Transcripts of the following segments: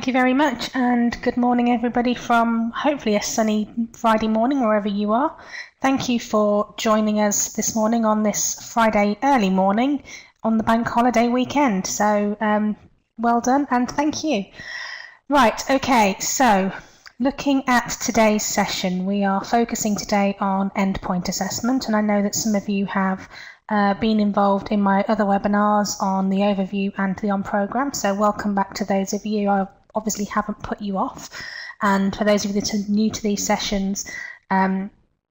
Thank you very much, and good morning everybody from hopefully a sunny Friday morning wherever you are. Thank you for joining us this morning on this Friday early morning on the bank holiday weekend. So well done and thank you. Right, okay, so looking at today's session, we are focusing today on endpoint assessment, and I know that some of you have been involved in my other webinars on the overview and the on program, so welcome back to those of you. I obviously haven't put you off, and for those of you that are new to these sessions,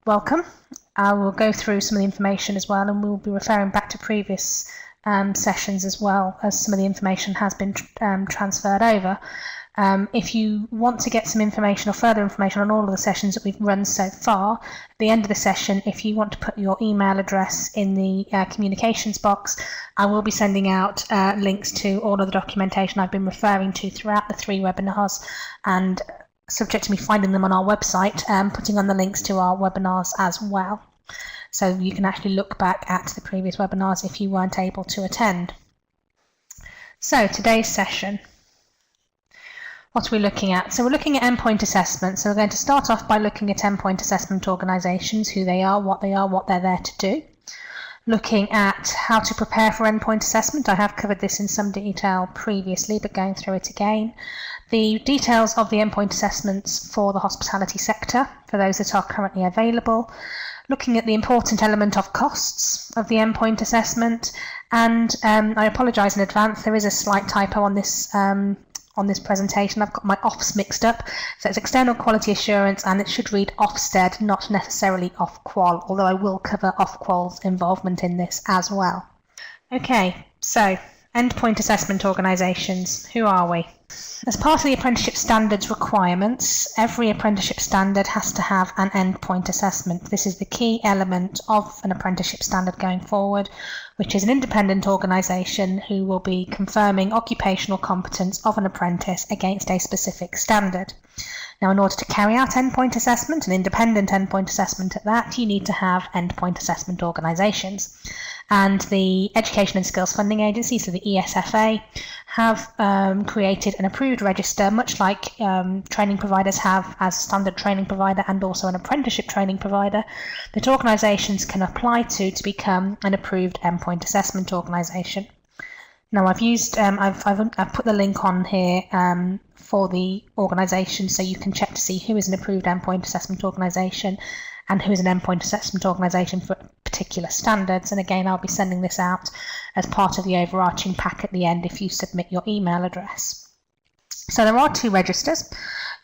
welcome. I will go through some of the information as well, and we'll be referring back to previous sessions as well, as some of the information has been transferred over. If you want to get some information or further information on all of the sessions that we've run so far, at the end of the session, if you want to put your email address in the communications box, I will be sending out links to all of the documentation I've been referring to throughout the 3 webinars, and subject to me finding them on our website, putting on the links to our webinars as well. So you can actually look back at the previous webinars if you weren't able to attend. So today's session. What are we looking at? So we're looking at endpoint assessment. So we're going to start off by looking at endpoint assessment organisations, who they are, what they're there to do. Looking at how to prepare for endpoint assessment. I have covered this in some detail previously, but going through it again. The details of the endpoint assessments for the hospitality sector, for those that are currently available. Looking at the important element of costs of the endpoint assessment. And I apologise in advance, there is a slight typo on this presentation. I've got my OFS mixed up, so it's external quality assurance, and it should read Ofsted, not necessarily Ofqual, although I will cover Ofqual's involvement in this as well. Okay, so endpoint assessment organisations, who are we? As part of the apprenticeship standards requirements, every apprenticeship standard has to have an endpoint assessment. This is the key element of an apprenticeship standard going forward, which is an independent organisation who will be confirming occupational competence of an apprentice against a specific standard. Now, in order to carry out endpoint assessment, an independent endpoint assessment at that, you need to have endpoint assessment organisations. And the Education and Skills Funding Agency, so the ESFA, have created an approved register, much like training providers have as a standard training provider and also an apprenticeship training provider, that organisations can apply to become an approved endpoint assessment organisation. Now, I've put the link on here for the organisation, so you can check to see who is an approved endpoint assessment organisation and who is an endpoint assessment organisation for particular standards. And again, I'll be sending this out as part of the overarching pack at the end if you submit your email address. So there are 2 registers.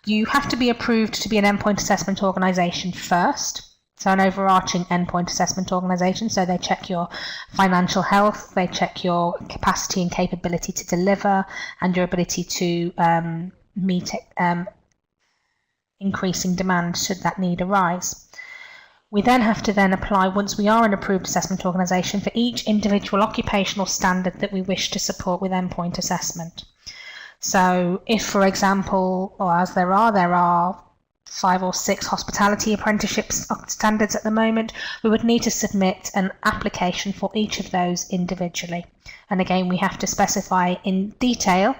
You have to be approved to be an endpoint assessment organisation first. So an overarching endpoint assessment organisation, so they check your financial health, they check your capacity and capability to deliver, and your ability to meet increasing demand should that need arise. We then have to apply, once we are an approved assessment organisation, for each individual occupational standard that we wish to support with endpoint assessment. So if, for example, or as there are 5 or 6 hospitality apprenticeship standards at the moment, we would need to submit an application for each of those individually. And again, we have to specify in detail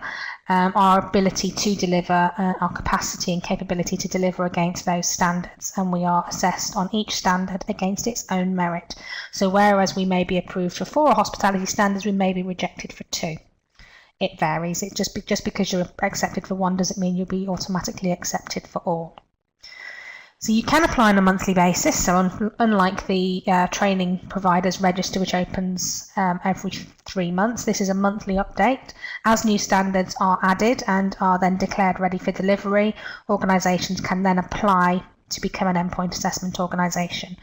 our ability to deliver, our capacity and capability to deliver against those standards, and we are assessed on each standard against its own merit. So whereas we may be approved for 4 hospitality standards, we may be rejected for 2. It varies. It just because you're accepted for one doesn't mean you'll be automatically accepted for all. So you can apply on a monthly basis, so unlike the training providers register, which opens every 3 months, this is a monthly update. As new standards are added and are then declared ready for delivery, organisations can then apply to become an endpoint assessment organisation.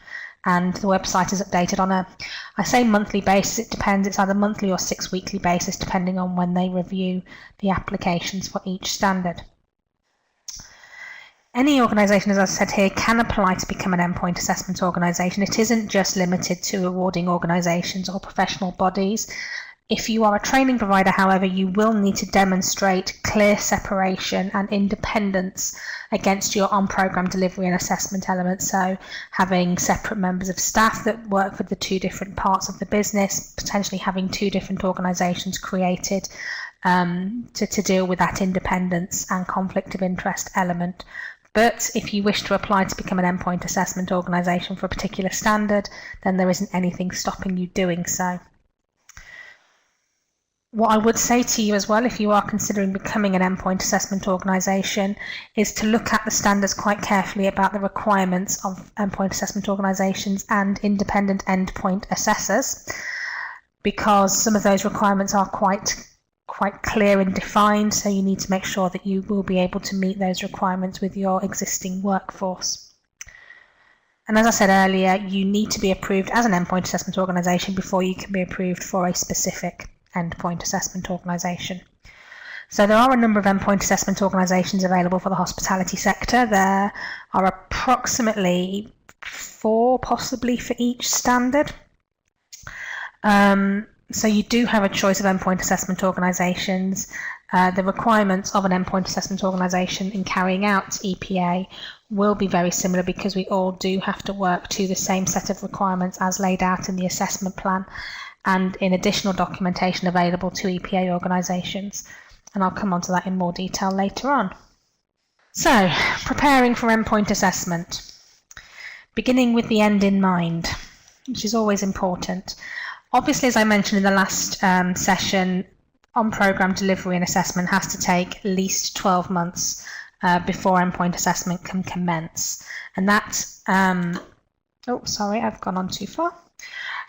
And the website is updated on I say monthly basis, it depends, it's either monthly or 6 weekly basis, depending on when they review the applications for each standard. Any organisation, as I said here, can apply to become an endpoint assessment organisation. It isn't just limited to awarding organisations or professional bodies. If you are a training provider, however, you will need to demonstrate clear separation and independence against your on-programme delivery and assessment elements. So having separate members of staff that work for the 2 different parts of the business, potentially having 2 different organisations created, to deal with that independence and conflict of interest element. But if you wish to apply to become an endpoint assessment organisation for a particular standard, then there isn't anything stopping you doing so. What I would say to you as well, if you are considering becoming an endpoint assessment organisation, is to look at the standards quite carefully about the requirements of endpoint assessment organisations and independent endpoint assessors, because some of those requirements are quite clear and defined, so you need to make sure that you will be able to meet those requirements with your existing workforce. And as I said earlier, you need to be approved as an endpoint assessment organisation before you can be approved for a specific endpoint assessment organisation. So there are a number of endpoint assessment organisations available for the hospitality sector. There are approximately 4 possibly for each standard. So you do have a choice of endpoint assessment organisations. The requirements of an endpoint assessment organisation in carrying out EPA will be very similar, because we all do have to work to the same set of requirements as laid out in the assessment plan and in additional documentation available to EPA organisations. And I'll come on to that in more detail later on. So, preparing for endpoint assessment. Beginning with the end in mind, which is always important. Obviously, as I mentioned in the last session, on-programme delivery and assessment has to take at least 12 months before endpoint assessment can commence. And that, I've gone on too far.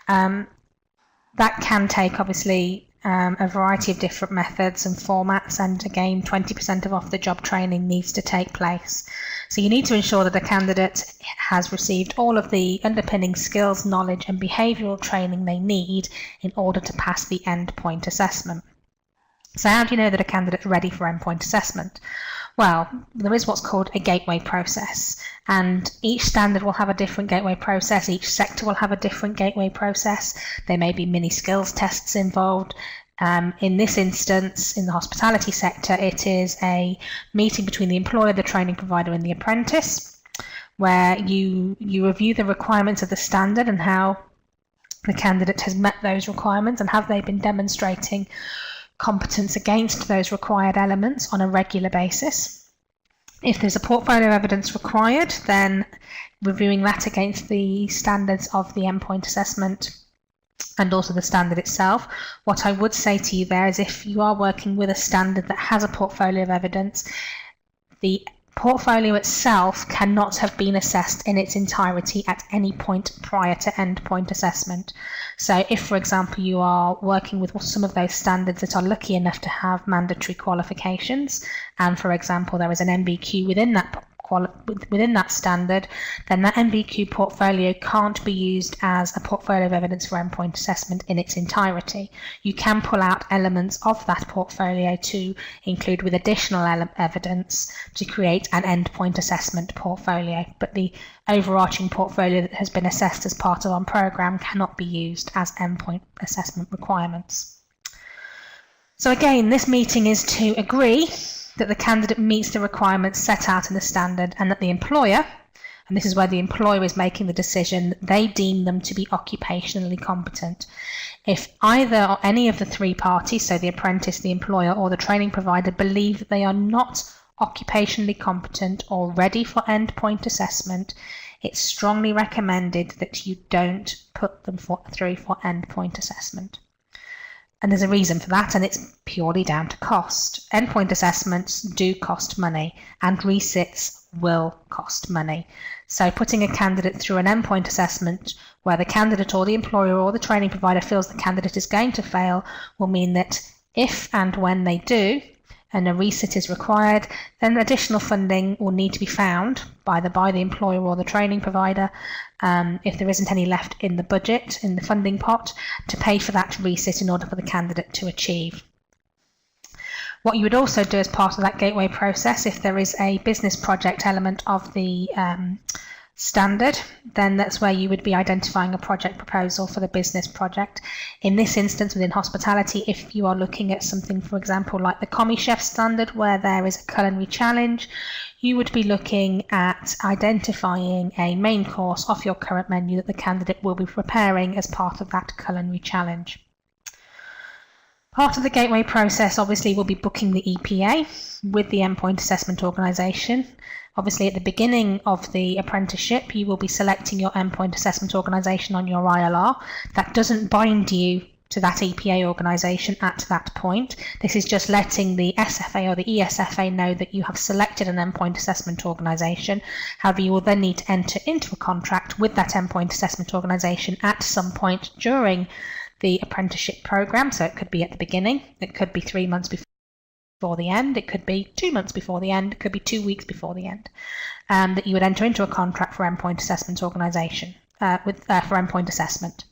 That can take, obviously, a variety of different methods and formats, and again, 20% of off-the-job training needs to take place. So you need to ensure that the candidate has received all of the underpinning skills, knowledge and behavioural training they need in order to pass the endpoint assessment. So how do you know that a candidate's ready for endpoint assessment? Well, there is what's called a gateway process, and each standard will have a different gateway process. Each sector will have a different gateway process. There may be mini skills tests involved. In this instance, in the hospitality sector, it is a meeting between the employer, the training provider and the apprentice, where you review the requirements of the standard and how the candidate has met those requirements, and have they been demonstrating competence against those required elements on a regular basis. If there's a portfolio of evidence required, then reviewing that against the standards of the endpoint assessment and also the standard itself. What I would say to you there is, if you are working with a standard that has a portfolio of evidence, the portfolio itself cannot have been assessed in its entirety at any point prior to endpoint assessment. So if, for example, you are working with some of those standards that are lucky enough to have mandatory qualifications, and for example there is an MBQ within that standard, then that MBQ portfolio can't be used as a portfolio of evidence for endpoint assessment in its entirety. You can pull out elements of that portfolio to include with additional evidence to create an endpoint assessment portfolio, but the overarching portfolio that has been assessed as part of our programme cannot be used as endpoint assessment requirements. So again, this meeting is to agree that the candidate meets the requirements set out in the standard, and that the employer, and this is where the employer is making the decision, they deem them to be occupationally competent. If either or any of the 3 parties, so the apprentice, the employer or the training provider, believe that they are not occupationally competent or ready for endpoint assessment, it's strongly recommended that you don't put them through for endpoint assessment. And there's a reason for that, and it's purely down to cost. Endpoint assessments do cost money, and resits will cost money. So putting a candidate through an endpoint assessment where the candidate or the employer or the training provider feels the candidate is going to fail will mean that if and when they do, and a resit is required, then additional funding will need to be found either by the employer or the training provider, if there isn't any left in the budget, in the funding pot, to pay for that resit in order for the candidate to achieve. What you would also do as part of that gateway process, if there is a business project element of the standard, then that's where you would be identifying a project proposal for the business project. In this instance, within hospitality, if you are looking at something, for example, like the CommiChef standard, where there is a culinary challenge, you would be looking at identifying a main course off your current menu that the candidate will be preparing as part of that culinary challenge. Part of the gateway process obviously will be booking the EPA with the endpoint assessment organisation. Obviously at the beginning of the apprenticeship you will be selecting your endpoint assessment organisation on your ILR. That doesn't bind you to that EPA organisation at that point. This is just letting the SFA or the ESFA know that you have selected an endpoint assessment organisation. However, you will then need to enter into a contract with that endpoint assessment organisation at some point during the apprenticeship programme. So it could be at the beginning, it could be 3 months before the end, it could be 2 months before the end, it could be 2 weeks before the end, that you would enter into a contract for endpoint assessment organisation for endpoint assessment.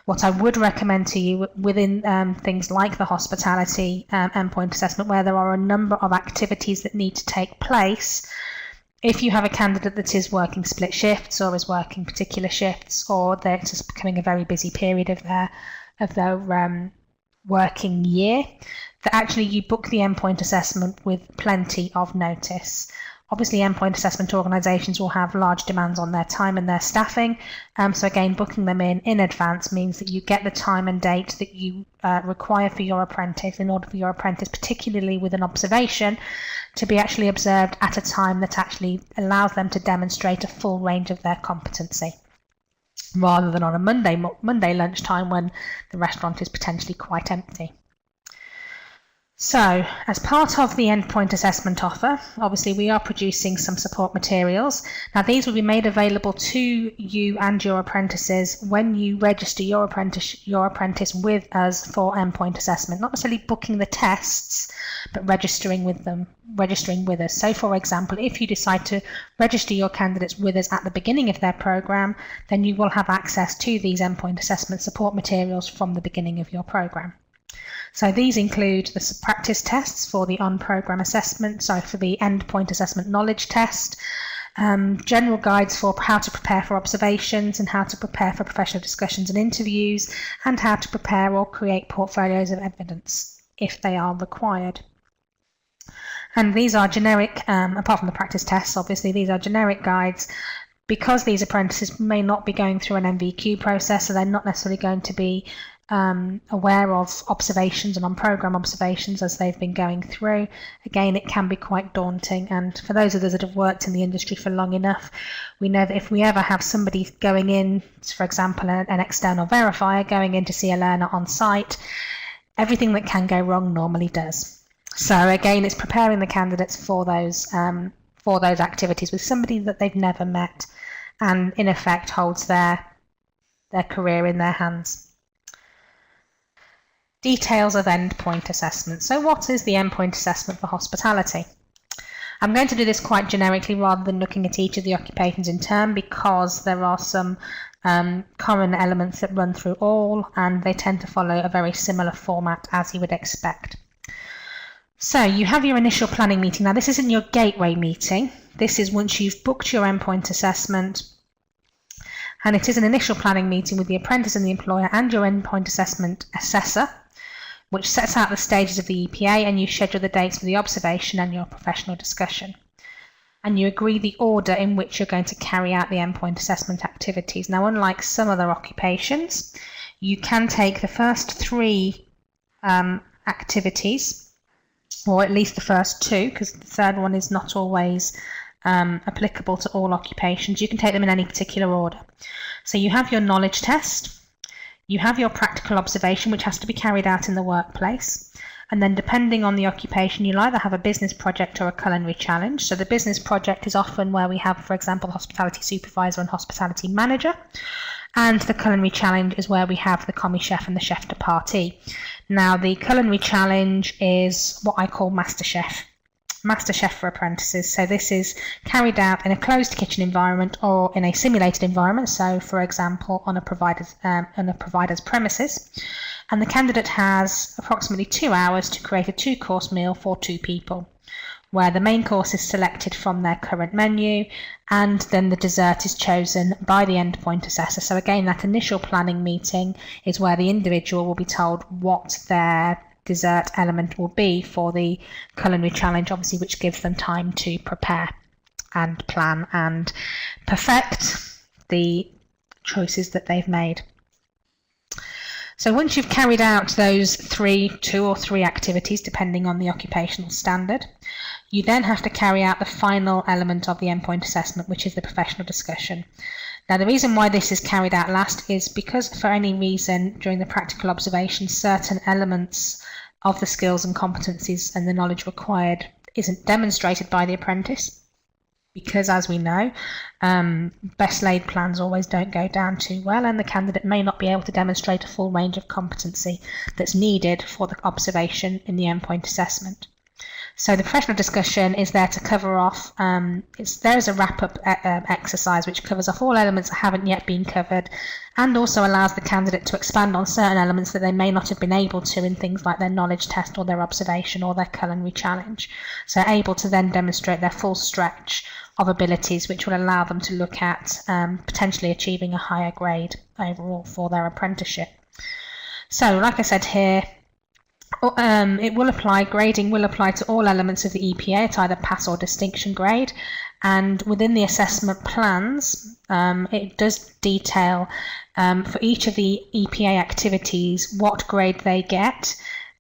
What I would recommend to you within things like the hospitality endpoint assessment, where there are a number of activities that need to take place, if you have a candidate that is working split shifts or is working particular shifts, or they're just becoming a very busy period of their working year, that actually you book the endpoint assessment with plenty of notice. Obviously, endpoint assessment organisations will have large demands on their time and their staffing. So again, booking them in advance means that you get the time and date that you require for your apprentice, in order for your apprentice, particularly with an observation, to be actually observed at a time that actually allows them to demonstrate a full range of their competency, rather than on a Monday lunchtime when the restaurant is potentially quite empty. So, as part of the endpoint assessment offer, obviously we are producing some support materials. Now these will be made available to you and your apprentices when you register your apprentice with us for endpoint assessment. Not necessarily booking the tests, but registering with us. So for example, if you decide to register your candidates with us at the beginning of their programme, then you will have access to these endpoint assessment support materials from the beginning of your programme. So these include the practice tests for the on-programme assessment, for the endpoint assessment knowledge test, general guides for how to prepare for observations and how to prepare for professional discussions and interviews, and how to prepare or create portfolios of evidence if they are required. And these are generic, apart from the practice tests, obviously, these are generic guides. Because these apprentices may not be going through an NVQ process, so they're not necessarily going to be aware of observations and on-programme observations as they've been going through. Again, it can be quite daunting, and for those of us that have worked in the industry for long enough, we know that if we ever have somebody going in, for example an external verifier going in to see a learner on site, everything that can go wrong normally does. So again, it's preparing the candidates for those activities with somebody that they've never met, and in effect holds their career in their hands. Details of endpoint assessment. So what is the endpoint assessment for hospitality? I'm going to do this quite generically rather than looking at each of the occupations in turn, because there are some common elements that run through all, and they tend to follow a very similar format as you would expect. So you have your initial planning meeting. Now this isn't your gateway meeting. This is once you've booked your endpoint assessment, and it is an initial planning meeting with the apprentice and the employer and your endpoint assessment assessor, which sets out the stages of the EPA, and you schedule the dates for the observation and your professional discussion. And you agree the order in which you're going to carry out the endpoint assessment activities. Now, unlike some other occupations, you can take the first 3 activities, or at least the first 2, because the third one is not always applicable to all occupations. You can take them in any particular order. So you have your knowledge test, you have your practical observation, which has to be carried out in the workplace, and then depending on the occupation, you'll either have a business project or a culinary challenge. So the business project is often where we have, for example, the hospitality supervisor and hospitality manager, and the culinary challenge is where we have the commis chef and the chef de partie. Now, the culinary challenge is what I call Master Chef for apprentices. So this is carried out in a closed kitchen environment or in a simulated environment. So, for example, on a provider's premises. And the candidate has approximately 2 hours to create a 2-course meal for 2 people, where the main course is selected from their current menu, and then the dessert is chosen by the endpoint assessor. So again, that initial planning meeting is where the individual will be told what their dessert element will be for the culinary challenge, obviously, which gives them time to prepare and plan and perfect the choices that they've made. So once you've carried out those two or three activities, depending on the occupational standard, you then have to carry out the final element of the endpoint assessment, which is the professional discussion. Now, the reason why this is carried out last is because for any reason during the practical observation, certain elements of the skills and competencies and the knowledge required isn't demonstrated by the apprentice. Because, as we know, best laid plans always don't go down too well, and the candidate may not be able to demonstrate a full range of competency that's needed for the observation in the endpoint assessment. So the professional discussion is there to cover off, there is a wrap-up exercise which covers off all elements that haven't yet been covered, and also allows the candidate to expand on certain elements that they may not have been able to in things like their knowledge test or their observation or their culinary challenge. So able to then demonstrate their full stretch of abilities, which will allow them to look at potentially achieving a higher grade overall for their apprenticeship. So, like I said here, grading will apply to all elements of the EPA at either pass or distinction grade, and within the assessment plans, it does detail for each of the EPA activities what grade they get,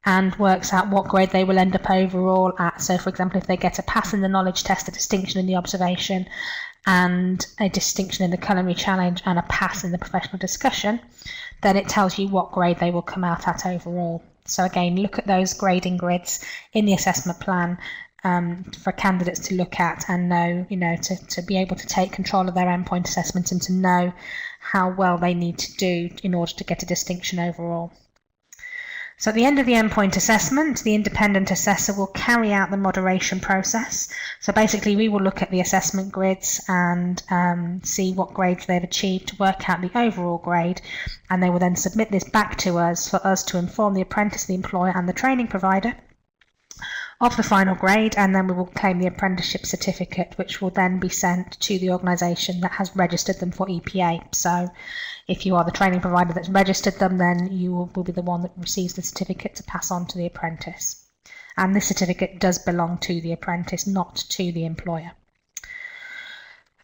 and works out what grade they will end up overall at. So, for example, if they get a pass in the knowledge test, a distinction in the observation, and a distinction in the culinary challenge, and a pass in the professional discussion, then it tells you what grade they will come out at overall. So again, look at those grading grids in the assessment plan for candidates to look at and know, to be able to take control of their endpoint assessment and to know how well they need to do in order to get a distinction overall. So at the end of the endpoint assessment, the independent assessor will carry out the moderation process. So basically, we will look at the assessment grids and see what grades they've achieved to work out the overall grade, and they will then submit this back to us for us to inform the apprentice, the employer and the training provider of the final grade, and then we will claim the apprenticeship certificate, which will then be sent to the organisation that has registered them for EPA. So if you are the training provider that's registered them, then you will be the one that receives the certificate to pass on to the apprentice. And this certificate does belong to the apprentice, not to the employer.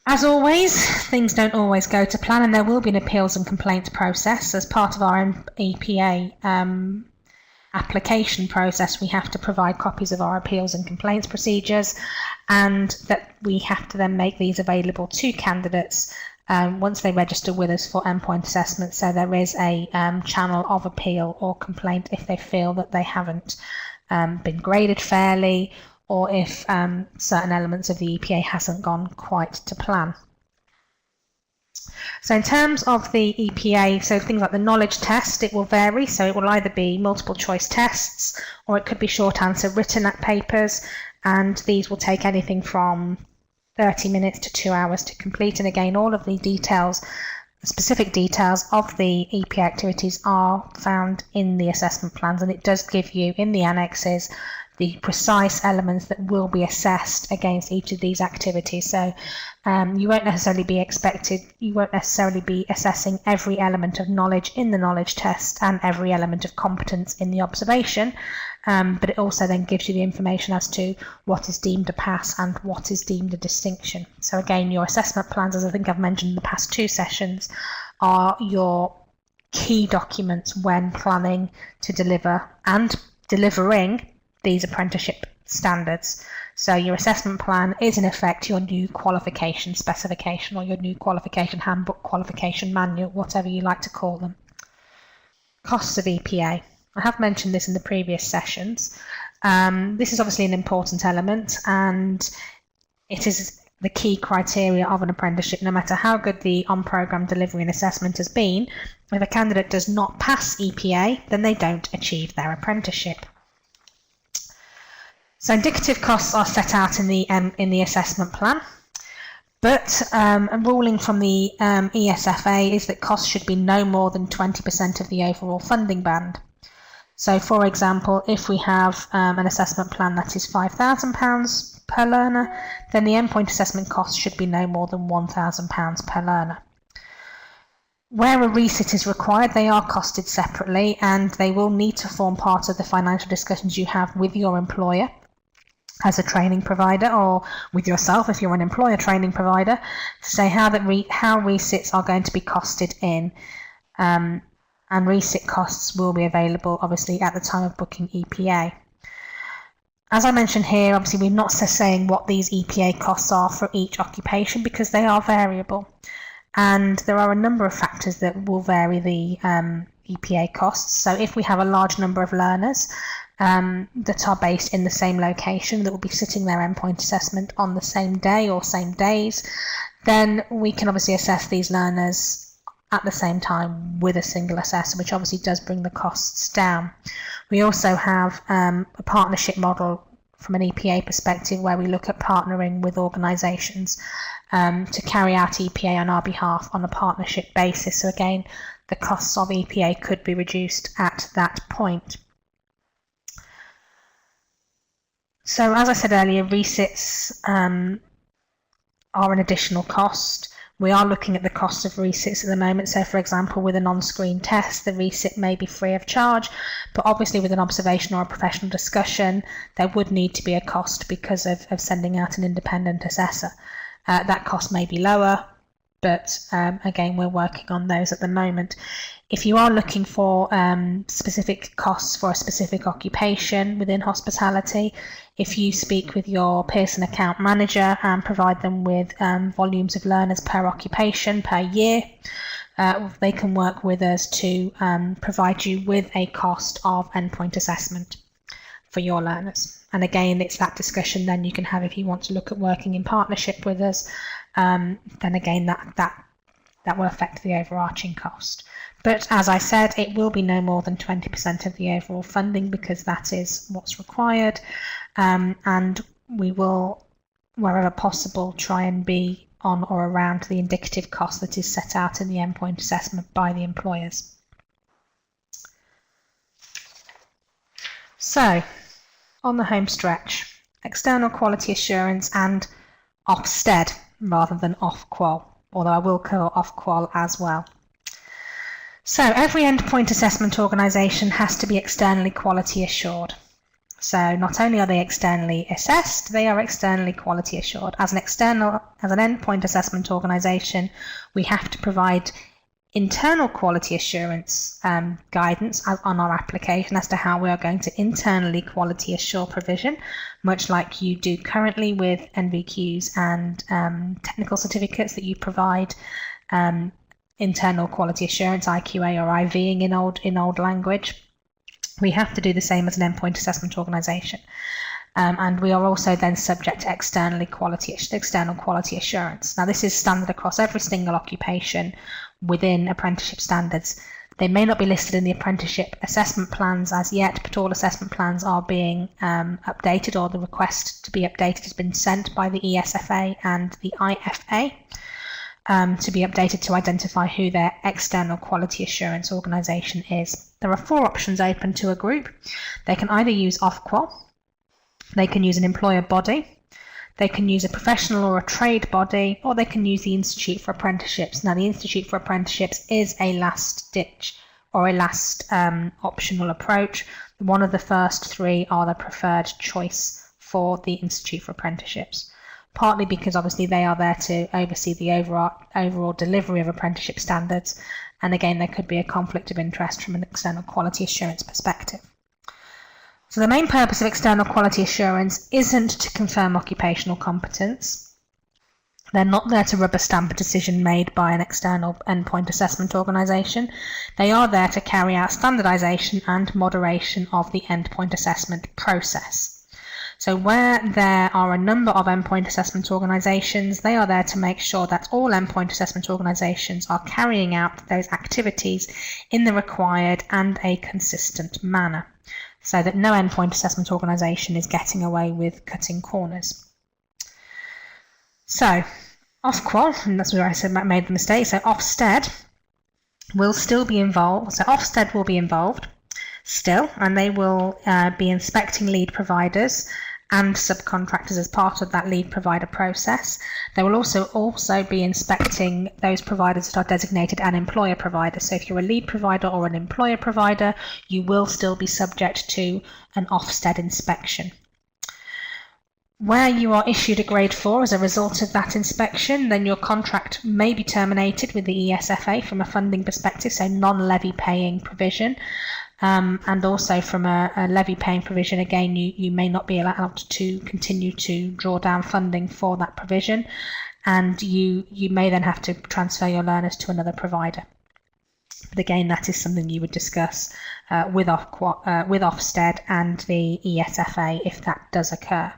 As always, things don't always go to plan, and there will be an appeals and complaints process. As part of our EPA application process, we have to provide copies of our appeals and complaints procedures, and that we have to then make these available to candidates once they register with us for endpoint assessment. So there is a channel of appeal or complaint if they feel that they haven't been graded fairly, or if certain elements of the EPA hasn't gone quite to plan. So in terms of the EPA, so things like the knowledge test, it will vary. So it will either be multiple choice tests, or it could be short answer written papers, and these will take anything from 30 minutes to 2 hours to complete. And again, all of the details, specific details of the EPA activities are found in the assessment plans, and it does give you in the annexes the precise elements that will be assessed against each of these activities. So you won't necessarily be assessing every element of knowledge in the knowledge test and every element of competence in the observation, but it also then gives you the information as to what is deemed a pass and what is deemed a distinction. So again, your assessment plans, as I think I've mentioned in the past 2 sessions, are your key documents when planning to deliver and delivering these apprenticeship standards. So your assessment plan is in effect your new qualification specification, or your new qualification handbook, qualification manual, whatever you like to call them. Costs of EPA. I have mentioned this in the previous sessions. This is obviously an important element, and it is the key criteria of an apprenticeship. No matter how good the on-programme delivery and assessment has been, if a candidate does not pass EPA, then they don't achieve their apprenticeship. So indicative costs are set out in the assessment plan, but a ruling from the ESFA is that costs should be no more than 20% of the overall funding band. So, for example, if we have an assessment plan that is £5,000 per learner, then the endpoint assessment cost should be no more than £1,000 per learner. Where a resit is required, they are costed separately, and they will need to form part of the financial discussions you have with your employer as a training provider, or with yourself if you're an employer training provider, to say how resits are going to be costed in. And and resit costs will be available obviously at the time of booking EPA. As I mentioned here, obviously we're not saying what these EPA costs are for each occupation because they are variable, and there are a number of factors that will vary the EPA costs. So if we have a large number of learners that are based in the same location that will be sitting their endpoint assessment on the same day or same days, then we can obviously assess these learners at the same time with a single assessor, which obviously does bring the costs down. We also have a partnership model from an EPA perspective where we look at partnering with organisations to carry out EPA on our behalf on a partnership basis. So again, the costs of EPA could be reduced at that point. So as I said earlier, resits are an additional cost. We are looking at the cost of resits at the moment. So for example, with an on-screen test, the resit may be free of charge, but obviously with an observation or a professional discussion, there would need to be a cost because of sending out an independent assessor. That cost may be lower, but again, we're working on those at the moment. If you are looking for specific costs for a specific occupation within hospitality, if you speak with your Pearson account manager and provide them with volumes of learners per occupation per year, they can work with us to provide you with a cost of endpoint assessment for your learners. And again, it's that discussion then you can have if you want to look at working in partnership with us. Then again, that will affect the overarching cost. But as I said, it will be no more than 20% of the overall funding because that is what's required. And we will, wherever possible, try and be on or around the indicative cost that is set out in the endpoint assessment by the employers. So, on the home stretch, external quality assurance and Ofsted rather than Ofqual, although I will cover Ofqual as well. So every endpoint assessment organisation has to be externally quality assured. So not only are they externally assessed, they are externally quality assured. As an endpoint assessment organisation, we have to provide internal quality assurance guidance on our application as to how we are going to internally quality assure provision, much like you do currently with NVQs and technical certificates that you provide internal quality assurance, IQA or IVing in old language. We have to do the same as an endpoint assessment organisation. And we are also then subject to external quality assurance. Now this is standard across every single occupation within apprenticeship standards. They may not be listed in the apprenticeship assessment plans as yet, but all assessment plans are being updated, or the request to be updated has been sent by the ESFA and the IFA to be updated to identify who their external quality assurance organisation is. There are 4 options open to a group. They can either use Ofqual, they can use an employer body, they can use a professional or a trade body, or they can use the Institute for Apprenticeships. Now, the Institute for Apprenticeships is a last ditch or a last optional approach. One of the first 3 are the preferred choice for the Institute for Apprenticeships, partly because obviously they are there to oversee the overall delivery of apprenticeship standards. And again, there could be a conflict of interest from an external quality assurance perspective. So the main purpose of external quality assurance isn't to confirm occupational competence. They're not there to rubber stamp a decision made by an external endpoint assessment organisation. They are there to carry out standardisation and moderation of the endpoint assessment process. So where there are a number of endpoint assessment organisations, they are there to make sure that all endpoint assessment organisations are carrying out those activities in the required and a consistent manner, so that no endpoint assessment organisation is getting away with cutting corners. So, Ofqual, and that's where I said I made the mistake, so Ofsted will still be involved. So Ofsted will be involved still, and they will be inspecting lead providers and subcontractors as part of that lead provider process. They will also be inspecting those providers that are designated an employer provider. So if you're a lead provider or an employer provider, you will still be subject to an Ofsted inspection. Where you are issued a grade 4 as a result of that inspection, then your contract may be terminated with the ESFA from a funding perspective, so non-levy paying provision. And also from a levy paying provision, again, you may not be allowed to continue to draw down funding for that provision, and you may then have to transfer your learners to another provider. But again, that is something you would discuss with Ofsted and the ESFA if that does occur.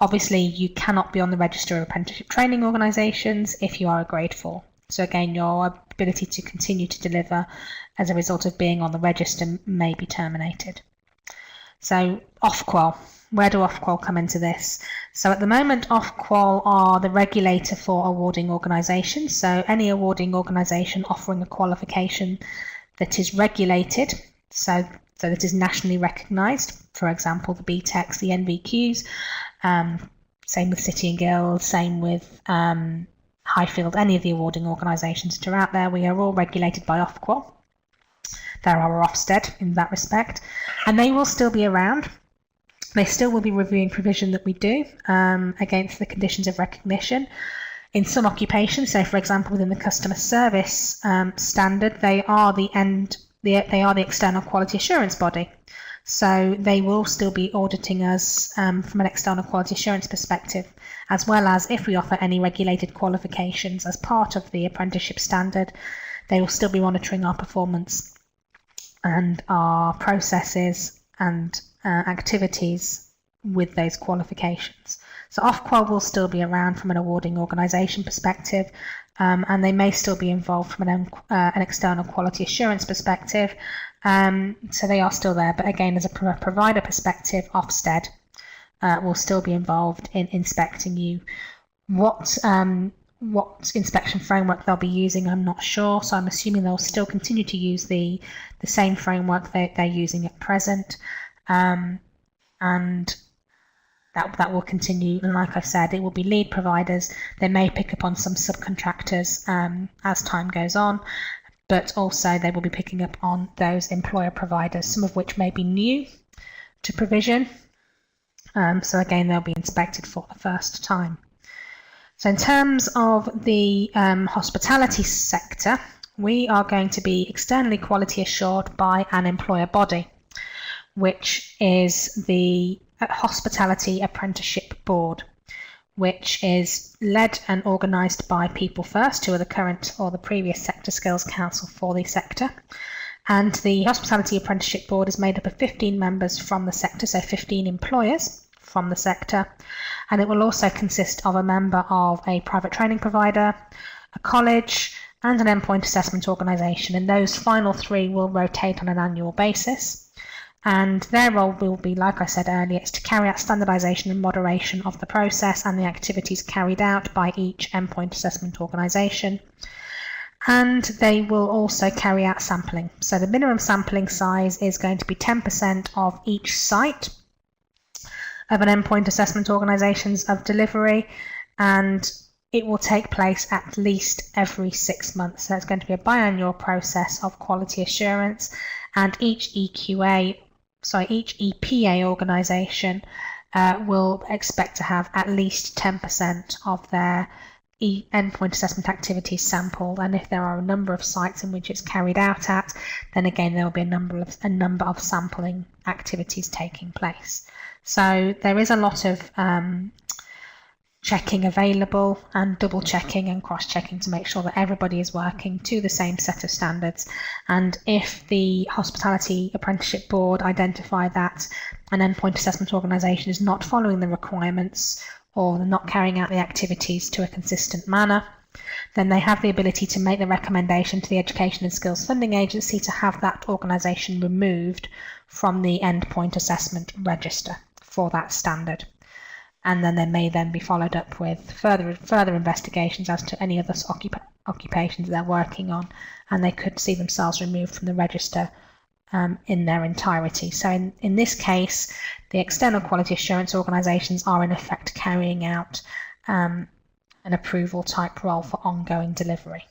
Obviously, you cannot be on the register of apprenticeship training organisations if you are a grade 4. So again, your ability to continue to deliver as a result of being on the register may be terminated. So Ofqual, where do Ofqual come into this? So at the moment, Ofqual are the regulator for awarding organisations. So any awarding organisation offering a qualification that is regulated, so that is nationally recognised, for example, the BTECs, the NVQs, same with City and Guilds, same with Highfield, any of the awarding organisations that are out there, we are all regulated by Ofqual. They're our Ofsted in that respect, and they will still be around. They still will be reviewing provision that we do against the conditions of recognition. In some occupations, so for example within the customer service standard, they are the external quality assurance body. So they will still be auditing us from an external quality assurance perspective, as well as if we offer any regulated qualifications as part of the apprenticeship standard, they will still be monitoring our performance and our processes and activities with those qualifications. So Ofqual will still be around from an awarding organisation perspective, and they may still be involved from an external quality assurance perspective. So they are still there, but again, as a provider perspective, Ofsted will still be involved in inspecting you. What inspection framework they'll be using, I'm not sure, so I'm assuming they'll still continue to use the same framework they're using at present, and that will continue. And like I said, it will be lead providers. They may pick up on some subcontractors as time goes on, but also they will be picking up on those employer providers, some of which may be new to provision. So again, they'll be inspected for the first time. So in terms of the hospitality sector, we are going to be externally quality assured by an employer body, which is the Hospitality Apprenticeship Board, which is led and organised by People First, who are the current or the previous Sector Skills Council for the sector. And the Hospitality Apprenticeship Board is made up of 15 members from the sector, so 15 employers from the sector. And it will also consist of a member of a private training provider, a college, and an endpoint assessment organisation. And those final three will rotate on an annual basis. And their role will be, like I said earlier, is to carry out standardisation and moderation of the process and the activities carried out by each endpoint assessment organisation. And they will also carry out sampling. So the minimum sampling size is going to be 10% of each site of an endpoint assessment organisation's of delivery, and it will take place at least every 6 months. So it's going to be a biannual process of quality assurance, and each EPA organisation will expect to have at least 10% of their endpoint assessment activities sampled, and if there are a number of sites in which it's carried out at, then again there will be a number of sampling activities taking place. So there is a lot of checking available, and double checking and cross checking to make sure that everybody is working to the same set of standards. And if the Hospitality Apprenticeship Board identify that an endpoint assessment organisation is not following the requirements or not carrying out the activities to a consistent manner, then they have the ability to make the recommendation to the Education and Skills Funding Agency to have that organisation removed from the endpoint assessment register for that standard. And then they may then be followed up with further investigations as to any other occupations they're working on, and they could see themselves removed from the register in their entirety. So in this case, the external quality assurance organisations are in effect carrying out an approval type role for ongoing delivery.